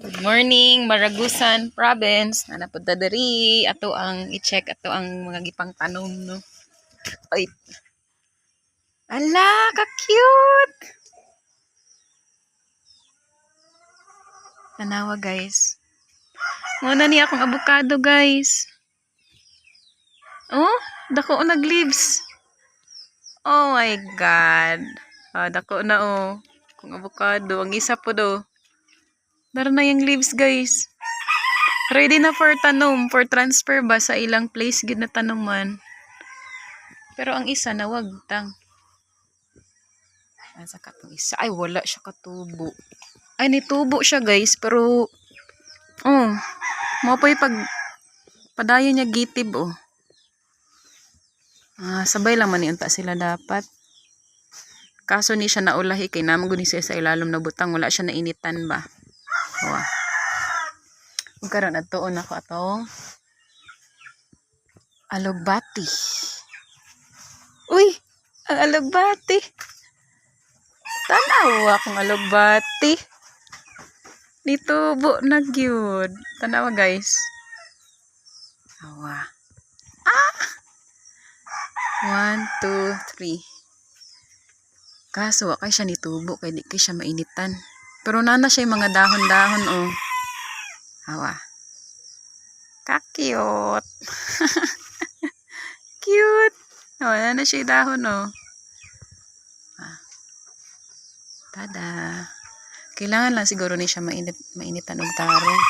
Good morning, Maragusan Province. Napunta diri ato ang i-check ato ang mga gipang tanom no. Ay. Ala, ka-cute. Tanawa guys. Muna ni akong avocado guys. Oh, dako nag-leaves. Oh my god. Dako na oh. Kung avocado, ang isa po do. Dara na yung leaves guys. Ready na for tanom, for transfer ba sa ilang place gid na tanoman. Pero ang isa na wag tang. Asa ka tong isa? Ay wala siya katubo. Ay nitubo siya guys, pero mo pag padayon niya gitib oh. Sabay lang man ni unta sila dapat. Kaso ni siya naulahi kay namang guni siya sa ilalom na butang, wala siya nainitan ba. Kung karon adtoon ako atong alugbati. Uy, ang alugbati. Tanawa akong alugbati. Nitubo na gyud. Tanawa guys. Awa. 1, 2, 3. Kaso kay siya nitubo kay di kay siya mainitan. Pero nana siya yung mga dahon-dahon oh. Awa. Ka-cute. Cute. Nana siya yung dahon oh. Tada. Kailangan lang siguro ni siya mainitan og tarong.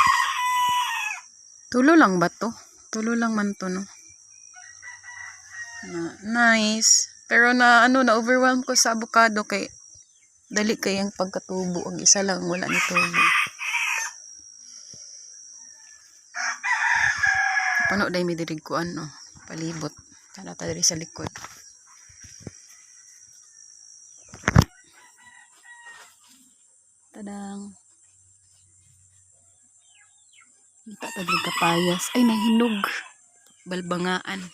Tulo lang ba to? Tulo lang man to no. Nice. Pero na overwhelm ko sa avocado kay dali kay ang pagkatubo, ang isa lang wala ni tubo. Pano dai mi diri ko palibot. Kana ta diri sa likod. Tadang. Kita ta diri kapayas. Ay nahinog. Balbangaan.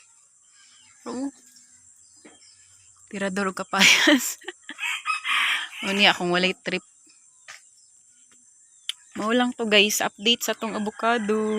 Oo. Tirador kapayas. Uni akong walay trip. Maulang to guys, update sa tong avocado.